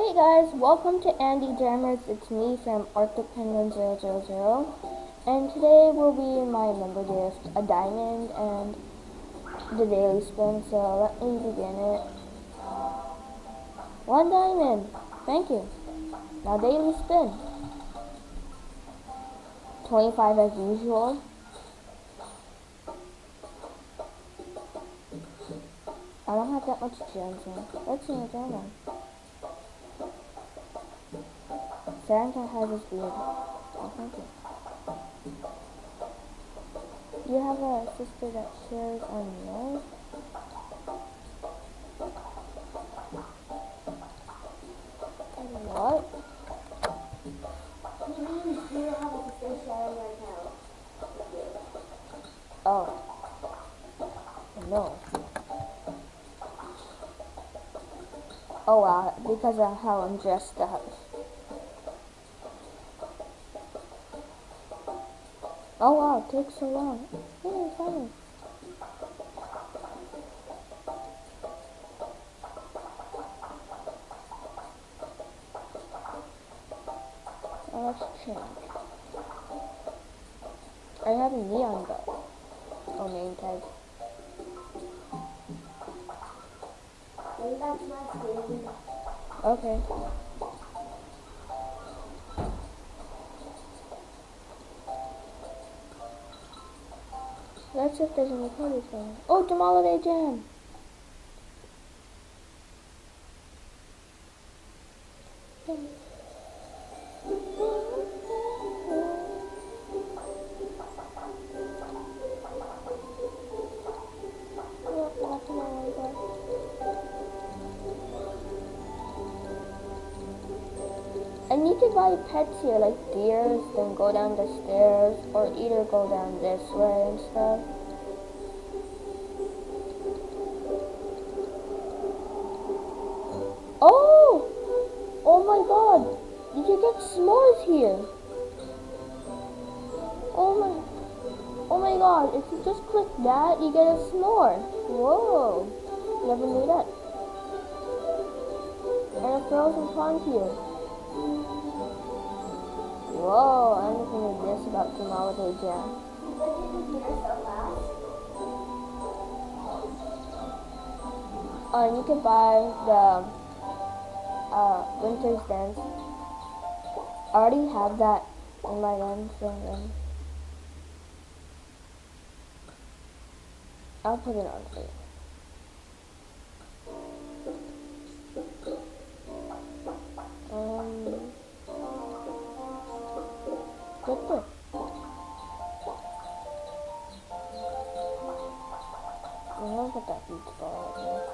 Hey guys, welcome to Andy Jammers. It's me from Arctic Penguin 000, and today will be my member gift, a diamond and the daily spin. So let me begin it. 1 diamond. Thank you. Now daily spin. 25 as usual. I don't have that much gems in. Let's see what's on there. Santa has his beard. Oh, thank you. You have a sister that shares on yours? What? He means you don't have a sister sharing your account with you. Oh. No. Oh wow, because of how I'm dressed up. Oh wow, it takes so long. Hey, fine. Let's change. I have a neon gun. Oh, name tag. Maybe that's my skin. Okay. Let's see if there's any parties going. Oh, Jamaaliday Jam. I need to buy pets here, like deers, then go down the stairs, or either go down this way and stuff. Oh! Oh my god! You can get s'mores here! Oh my god, if you just click that, you get a s'more. Whoa! Never knew that. And a frozen pond here. Whoa, I never knew this about Jamaaliday Jam. But you can hear so fast. And you can buy the Winter's Dance. I already have that in my end, so then I'll put it on for you. Good. I'm gonna put that beach ball up there.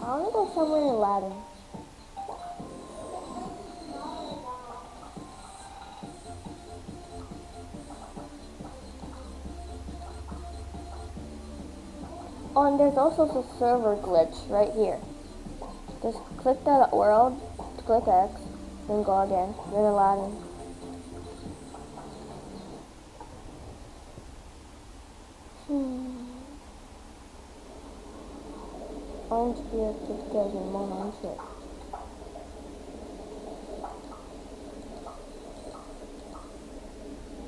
I wanna go somewhere in Aladdin. Oh, and there's also the server glitch right here. Just click the world, click X, then go again, then Aladdin. Orange beer pictures and more on shit.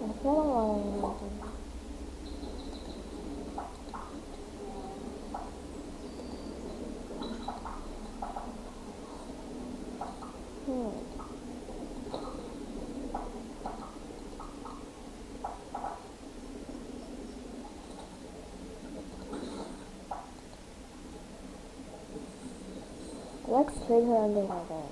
I feel like let's trade her under my bed.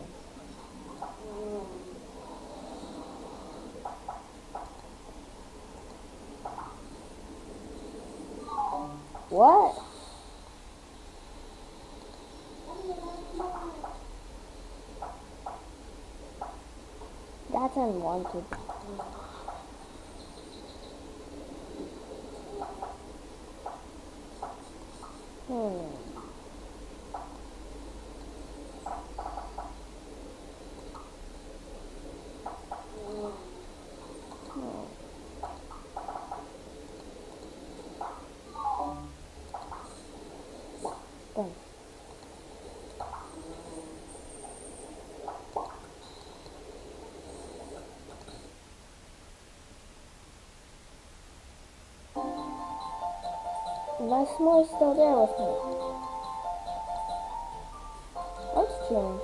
What? That's unwanted. My s'more's still there with me. Let's change.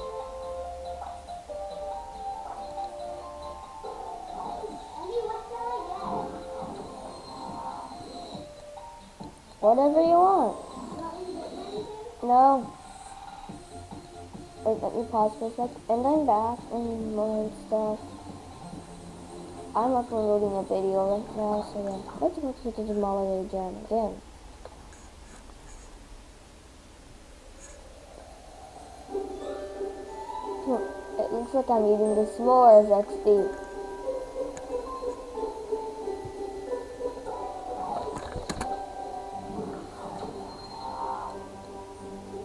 Andy, what shall I get? Whatever you want. You want me to get you anything? No. Wait, let me pause for a sec. And I'm back and more stuff. I'm uploading a video right now, so yeah. Let's go to the Jamaaliday Jam again. It looks like I'm eating the s'mores XD.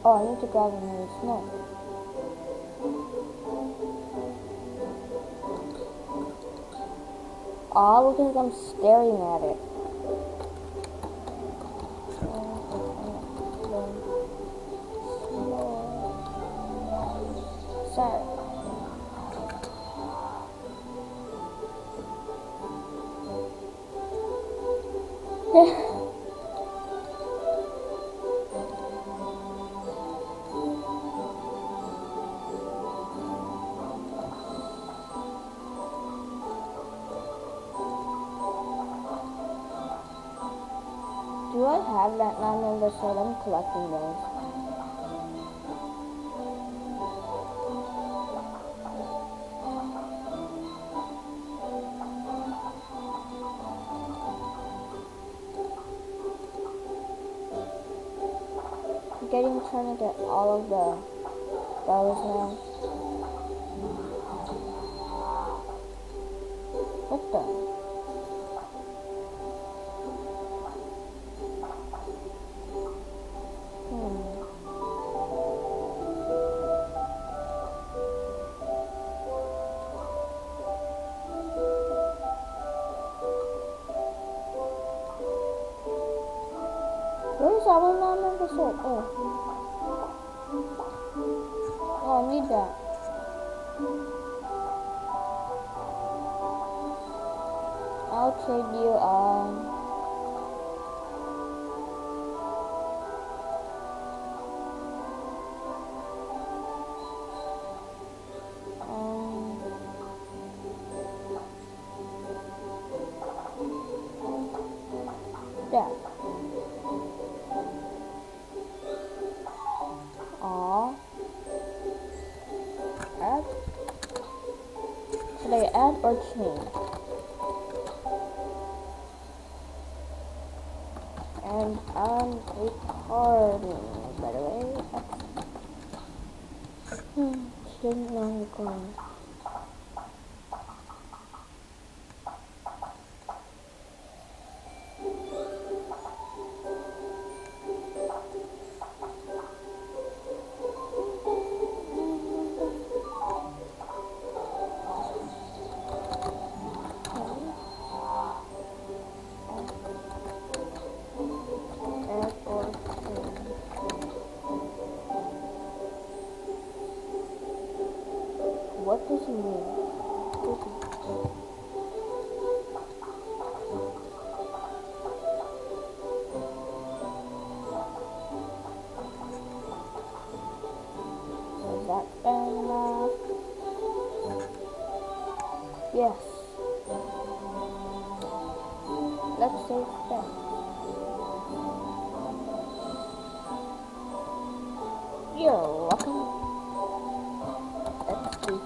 Oh, I need to grab another s'more. Aw, look like I'm staring at it. Sorry. Do I have that non-member set? I'm collecting those. Trying to get all of those now. What the? Where's our non-member set? Oh, I need that. I'll trade you yeah. Add. Should I add or change? And I'm recording, by the way. Shouldn't know recording. What does he mean? Is that fair enough? Yes. Let's say that. You're welcome. Let's see.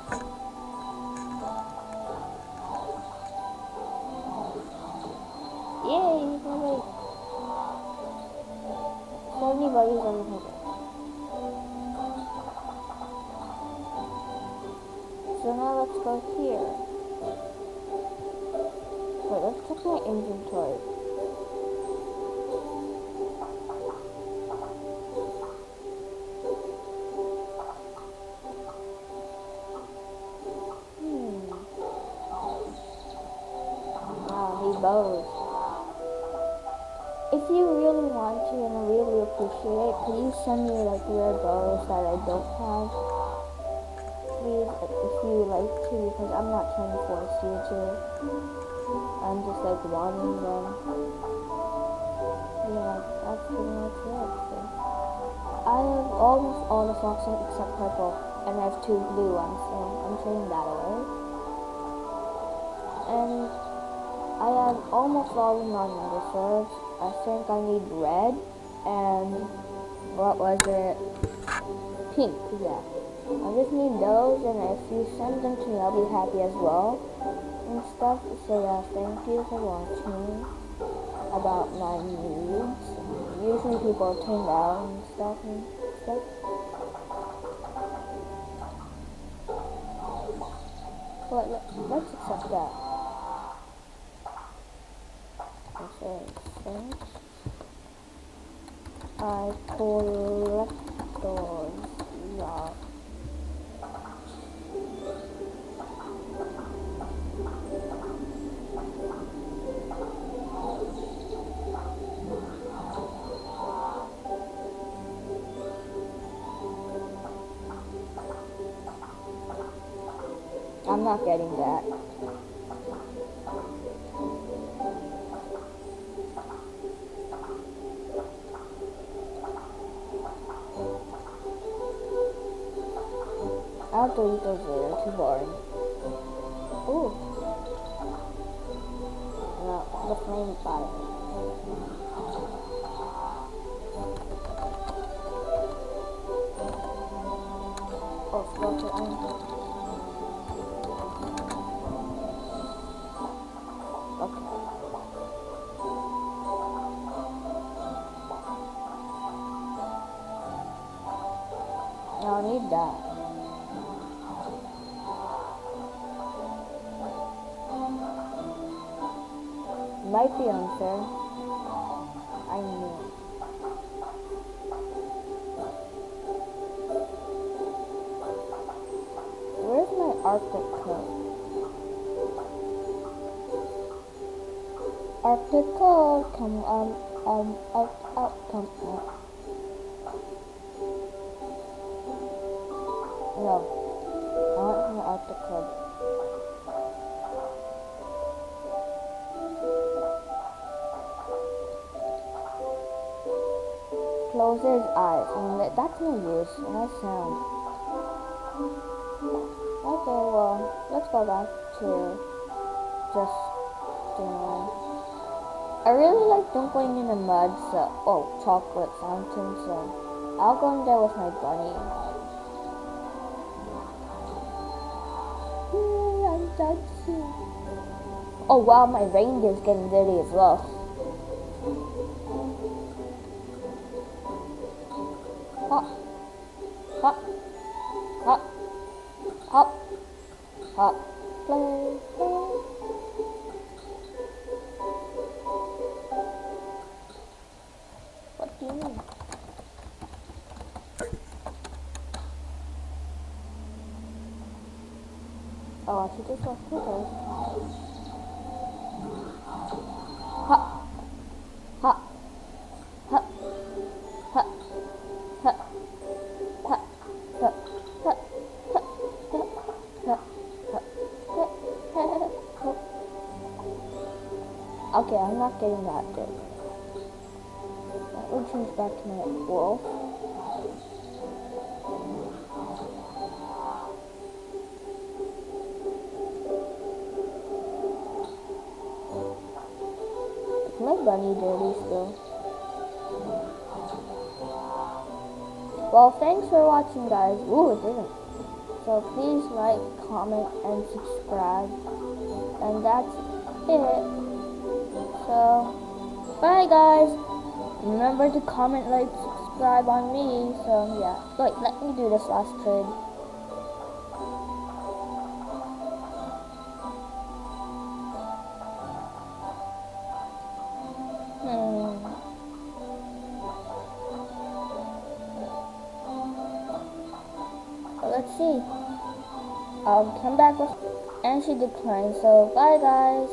Yay, nobody. 70 buddies on the hook. So now let's go here. Wait, let's check my inventory. Wow, he bows. If you really want to and I really appreciate it, could you send me like rare bows that I don't have? Please, if you like to, because I'm not trying to force you to. I'm just like wanting them. Yeah, that's the all the socks except purple, and I have 2 blue ones, so I'm throwing that away. And I have almost all the non-member serves. I think I need red and what was it? Pink, yeah. I just need those, and if you send them to me, I'll be happy as well and stuff. So yeah, thank you for watching about my needs. Usually people tune out and stuff. But let's accept that. Okay, thanks. I collect those. Yeah. I'm not getting that. I'll delete those later, too boring. Ooh. No, the flame fire. Oh, filter on. Okay. I'll need that. Might be unfair. I knew. Where's my Arctic coat? Arctic coat, come out, come out. No, I want my Arctic coat. Close his eyes. That's no use. Nice sound. Okay, well, let's go back to just doing. I really like dunkling in the mud, so chocolate fountain. So I'll go in there with my bunny. I'm dancing. Oh wow, my reindeer's getting dirty as well. Hop, hop, hop, hop, hop, play, play. What do you mean? Oh, I should just watch Twitter. Hop, hop, hop, hop, hop, hop, hop, hop, hop, hop, hop. Okay, I'm not getting that good. We'll change back to my wolf. Is my bunny dirty still? Well, thanks for watching, guys. Ooh, it didn't. So please like, comment, and subscribe. And that's it. So, bye guys. Remember to comment, like, subscribe on me. So yeah. Wait, let me do this last trade. Let's see. I'll come back with, and she declined. So bye guys.